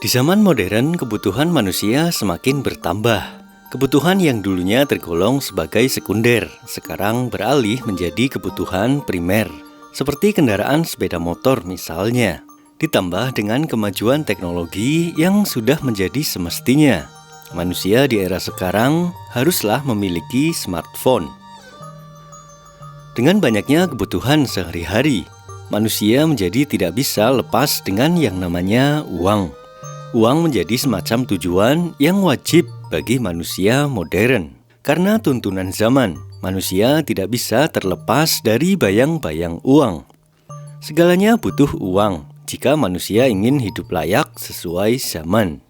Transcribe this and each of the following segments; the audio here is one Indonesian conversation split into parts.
Di zaman modern, kebutuhan manusia semakin bertambah. Kebutuhan yang dulunya tergolong sebagai sekunder, sekarang beralih menjadi kebutuhan primer, seperti kendaraan sepeda motor misalnya. Ditambah dengan kemajuan teknologi yang sudah menjadi semestinya. Manusia di era sekarang haruslah memiliki smartphone. Dengan banyaknya kebutuhan sehari-hari, manusia menjadi tidak bisa lepas dengan yang namanya uang. Uang menjadi semacam tujuan yang wajib bagi manusia modern. Karena tuntunan zaman, manusia tidak bisa terlepas dari bayang-bayang uang. Segalanya butuh uang jika manusia ingin hidup layak sesuai zaman.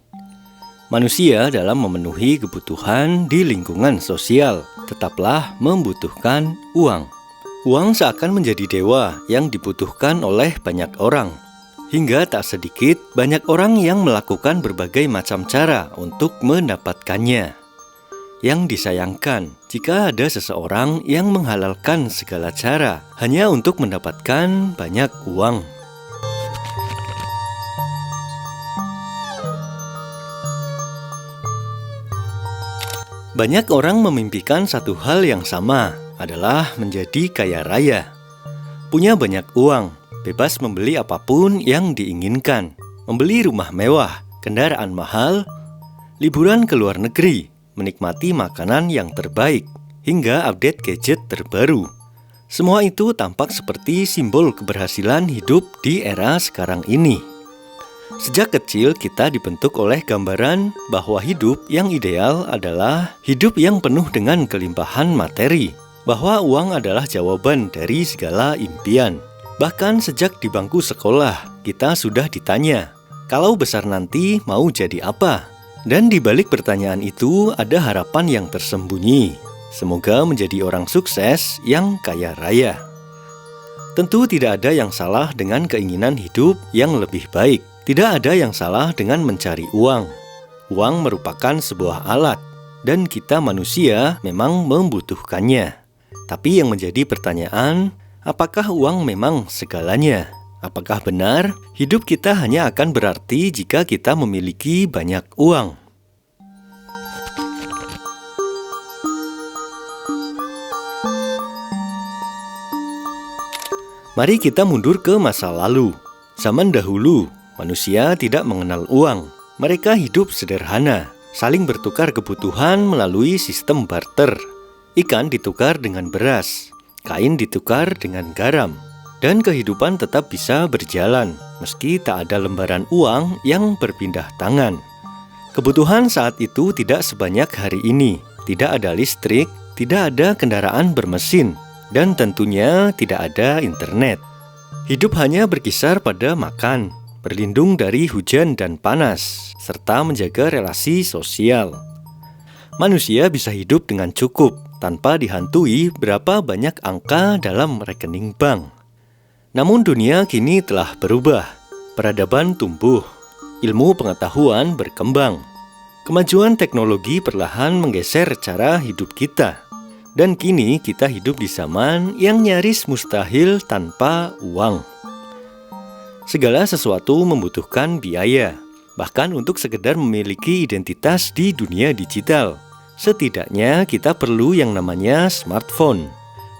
Manusia dalam memenuhi kebutuhan di lingkungan sosial tetaplah membutuhkan uang. Uang seakan menjadi dewa yang dibutuhkan oleh banyak orang. Hingga tak sedikit banyak orang yang melakukan berbagai macam cara untuk mendapatkannya. Yang disayangkan jika ada seseorang yang menghalalkan segala cara hanya untuk mendapatkan banyak uang. Banyak orang memimpikan satu hal yang sama, adalah menjadi kaya raya. Punya banyak uang, bebas membeli apapun yang diinginkan, membeli rumah mewah, kendaraan mahal, liburan ke luar negeri, menikmati makanan yang terbaik, hingga update gadget terbaru. Semua itu tampak seperti simbol keberhasilan hidup di era sekarang ini. Sejak kecil kita dibentuk oleh gambaran bahwa hidup yang ideal adalah hidup yang penuh dengan kelimpahan materi, bahwa uang adalah jawaban dari segala impian. Bahkan sejak di bangku sekolah, kita sudah ditanya, kalau besar nanti mau jadi apa? Dan di balik pertanyaan itu ada harapan yang tersembunyi. Semoga menjadi orang sukses yang kaya raya. Tentu tidak ada yang salah dengan keinginan hidup yang lebih baik. Tidak ada yang salah dengan mencari uang. Uang merupakan sebuah alat, dan kita manusia memang membutuhkannya. Tapi yang menjadi pertanyaan, apakah uang memang segalanya? Apakah benar hidup kita hanya akan berarti jika kita memiliki banyak uang? Mari kita mundur ke masa lalu. Zaman dahulu, manusia tidak mengenal uang. Mereka hidup sederhana, saling bertukar kebutuhan melalui sistem barter. Ikan ditukar dengan beras, kain ditukar dengan garam, dan kehidupan tetap bisa berjalan meski tak ada lembaran uang yang berpindah tangan. Kebutuhan saat itu tidak sebanyak hari ini. Tidak ada listrik, tidak ada kendaraan bermesin, dan tentunya tidak ada internet. Hidup hanya berkisar pada makan, berlindung dari hujan dan panas, serta menjaga relasi sosial. Manusia bisa hidup dengan cukup tanpa dihantui berapa banyak angka dalam rekening bank. Namun dunia kini telah berubah. Peradaban tumbuh, ilmu pengetahuan berkembang. Kemajuan teknologi perlahan menggeser cara hidup kita. Dan kini kita hidup di zaman yang nyaris mustahil tanpa uang. Segala sesuatu membutuhkan biaya, bahkan untuk sekedar memiliki identitas di dunia digital. Setidaknya kita perlu yang namanya smartphone.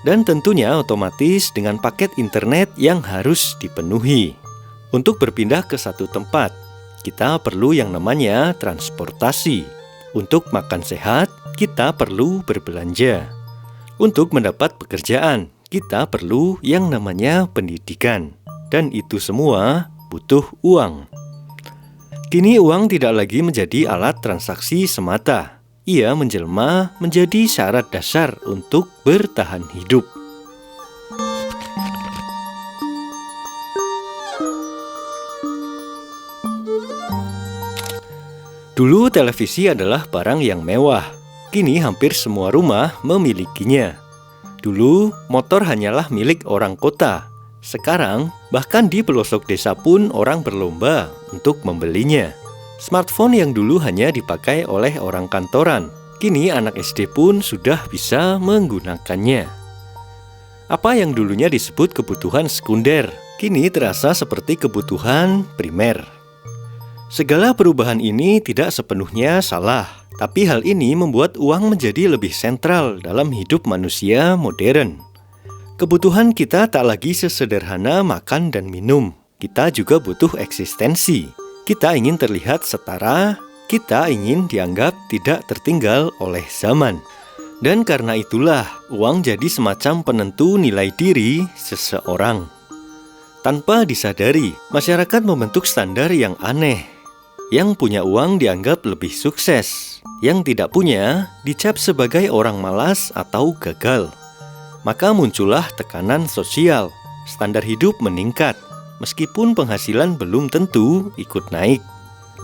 Dan tentunya otomatis dengan paket internet yang harus dipenuhi. Untuk berpindah ke satu tempat, kita perlu yang namanya transportasi. Untuk makan sehat, kita perlu berbelanja. Untuk mendapat pekerjaan, kita perlu yang namanya pendidikan. Dan itu semua butuh uang. Kini uang tidak lagi menjadi alat transaksi semata. Ia menjelma menjadi syarat dasar untuk bertahan hidup. Dulu televisi adalah barang yang mewah. Kini hampir semua rumah memilikinya. Dulu motor hanyalah milik orang kota. Sekarang bahkan di pelosok desa pun orang berlomba untuk membelinya. Smartphone yang dulu hanya dipakai oleh orang kantoran, kini anak SD pun sudah bisa menggunakannya. Apa yang dulunya disebut kebutuhan sekunder, kini terasa seperti kebutuhan primer. Segala perubahan ini tidak sepenuhnya salah, tapi hal ini membuat uang menjadi lebih sentral dalam hidup manusia modern. Kebutuhan kita tak lagi sesederhana makan dan minum. Kita juga butuh eksistensi. Kita ingin terlihat setara, kita ingin dianggap tidak tertinggal oleh zaman. Dan karena itulah, uang jadi semacam penentu nilai diri seseorang. Tanpa disadari, masyarakat membentuk standar yang aneh. Yang punya uang dianggap lebih sukses. Yang tidak punya dicap sebagai orang malas atau gagal. Maka muncullah tekanan sosial. Standar hidup meningkat, meskipun penghasilan belum tentu ikut naik.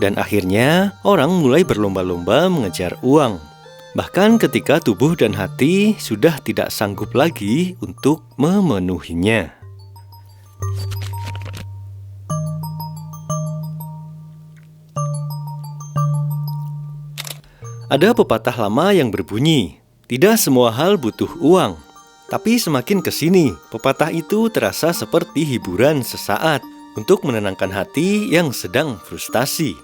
Dan akhirnya, orang mulai berlomba-lomba mengejar uang. Bahkan ketika tubuh dan hati sudah tidak sanggup lagi untuk memenuhinya. Ada pepatah lama yang berbunyi, tidak semua hal butuh uang. Tapi semakin kesini, pepatah itu terasa seperti hiburan sesaat untuk menenangkan hati yang sedang frustasi.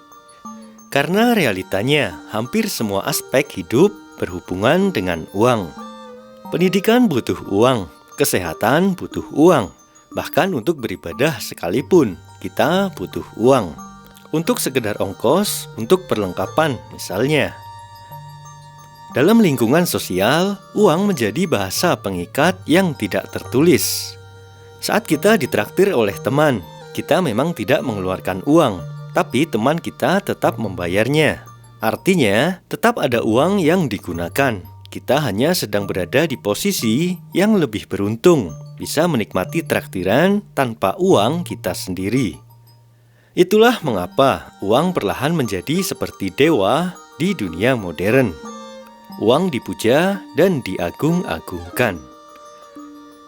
Karena realitanya, hampir semua aspek hidup berhubungan dengan uang. Pendidikan butuh uang, kesehatan butuh uang. Bahkan untuk beribadah sekalipun, kita butuh uang. Untuk sekedar ongkos, untuk perlengkapan misalnya. Dalam lingkungan sosial, uang menjadi bahasa pengikat yang tidak tertulis. Saat kita ditraktir oleh teman, kita memang tidak mengeluarkan uang, tapi teman kita tetap membayarnya. Artinya, tetap ada uang yang digunakan. Kita hanya sedang berada di posisi yang lebih beruntung, bisa menikmati traktiran tanpa uang kita sendiri. Itulah mengapa uang perlahan menjadi seperti dewa di dunia modern. Uang dipuja dan diagung-agungkan.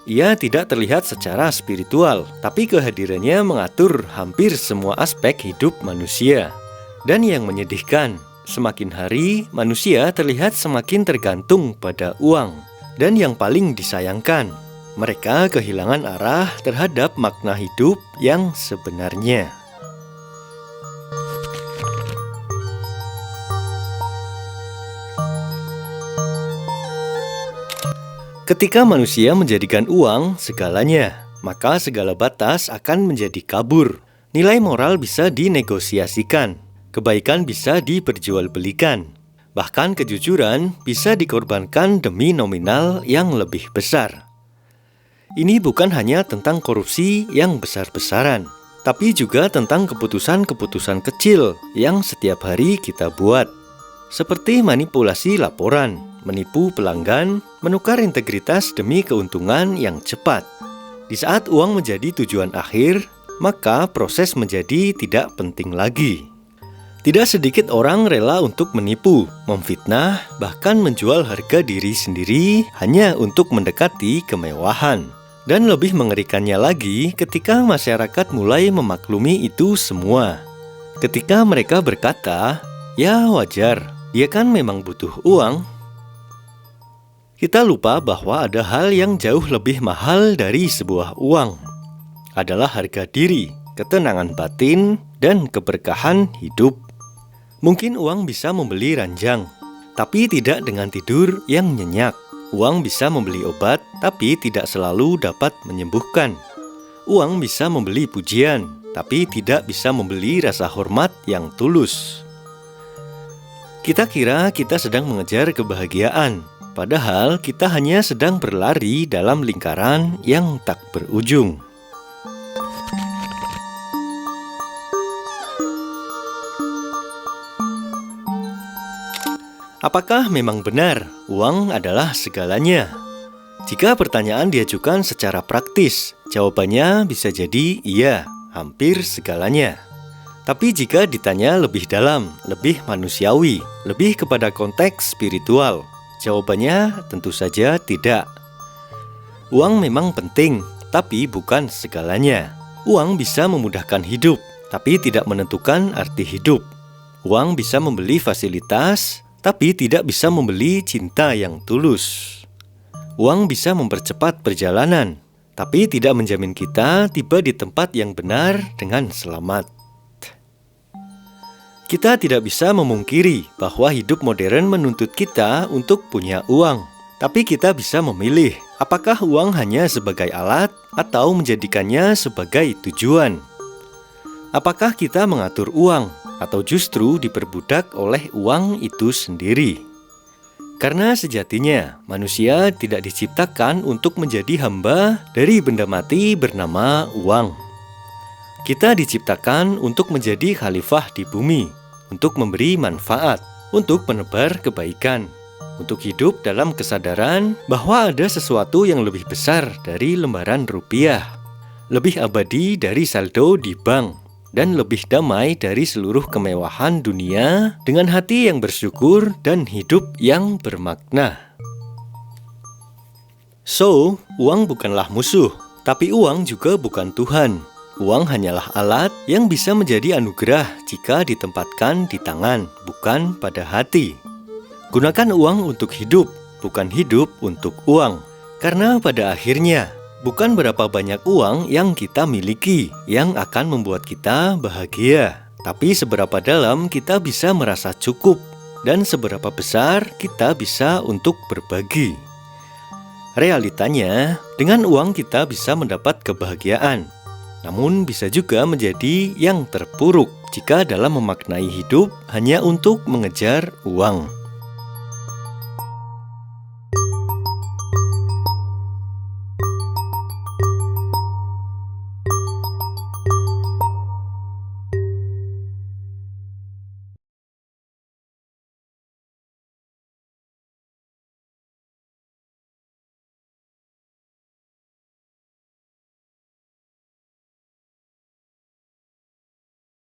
Ia tidak terlihat secara spiritual, tapi kehadirannya mengatur hampir semua aspek hidup manusia. Dan yang menyedihkan, semakin hari manusia terlihat semakin tergantung pada uang. Dan yang paling disayangkan, mereka kehilangan arah terhadap makna hidup yang sebenarnya. Ketika manusia menjadikan uang segalanya, maka segala batas akan menjadi kabur. Nilai moral bisa dinegosiasikan, kebaikan bisa diperjualbelikan. Bahkan kejujuran bisa dikorbankan demi nominal yang lebih besar. Ini bukan hanya tentang korupsi yang besar-besaran, tapi juga tentang keputusan-keputusan kecil yang setiap hari kita buat. Seperti manipulasi laporan, menipu pelanggan, menukar integritas demi keuntungan yang cepat. Di saat uang menjadi tujuan akhir, maka proses menjadi tidak penting lagi. Tidak sedikit orang rela untuk menipu, memfitnah, bahkan menjual harga diri sendiri hanya untuk mendekati kemewahan. Dan lebih mengerikannya lagi ketika masyarakat mulai memaklumi itu semua. Ketika mereka berkata, ya wajar, dia kan memang butuh uang. Kita lupa bahwa ada hal yang jauh lebih mahal dari sebuah uang. Adalah harga diri, ketenangan batin, dan keberkahan hidup. Mungkin uang bisa membeli ranjang, tapi tidak dengan tidur yang nyenyak. Uang bisa membeli obat, tapi tidak selalu dapat menyembuhkan. Uang bisa membeli pujian, tapi tidak bisa membeli rasa hormat yang tulus. Kita kira kita sedang mengejar kebahagiaan, padahal kita hanya sedang berlari dalam lingkaran yang tak berujung. Apakah memang benar uang adalah segalanya? Jika pertanyaan diajukan secara praktis, jawabannya bisa jadi iya, hampir segalanya. Tapi jika ditanya lebih dalam, lebih manusiawi, lebih kepada konteks spiritual, jawabannya tentu saja tidak. Uang memang penting, tapi bukan segalanya. Uang bisa memudahkan hidup, tapi tidak menentukan arti hidup. Uang bisa membeli fasilitas, tapi tidak bisa membeli cinta yang tulus. Uang bisa mempercepat perjalanan, tapi tidak menjamin kita tiba di tempat yang benar dengan selamat. Kita tidak bisa memungkiri bahwa hidup modern menuntut kita untuk punya uang. Tapi kita bisa memilih apakah uang hanya sebagai alat atau menjadikannya sebagai tujuan. Apakah kita mengatur uang atau justru diperbudak oleh uang itu sendiri? Karena sejatinya manusia tidak diciptakan untuk menjadi hamba dari benda mati bernama uang. Kita diciptakan untuk menjadi khalifah di bumi, untuk memberi manfaat, untuk menebar kebaikan, untuk hidup dalam kesadaran bahwa ada sesuatu yang lebih besar dari lembaran rupiah, lebih abadi dari saldo di bank, dan lebih damai dari seluruh kemewahan dunia dengan hati yang bersyukur dan hidup yang bermakna. So, uang bukanlah musuh, tapi uang juga bukan Tuhan. Uang hanyalah alat yang bisa menjadi anugerah jika ditempatkan di tangan, bukan pada hati. Gunakan uang untuk hidup, bukan hidup untuk uang. Karena pada akhirnya, bukan berapa banyak uang yang kita miliki yang akan membuat kita bahagia, tapi seberapa dalam kita bisa merasa cukup dan seberapa besar kita bisa untuk berbagi. Realitanya, dengan uang kita bisa mendapat kebahagiaan, namun bisa juga menjadi yang terpuruk jika dalam memaknai hidup hanya untuk mengejar uang.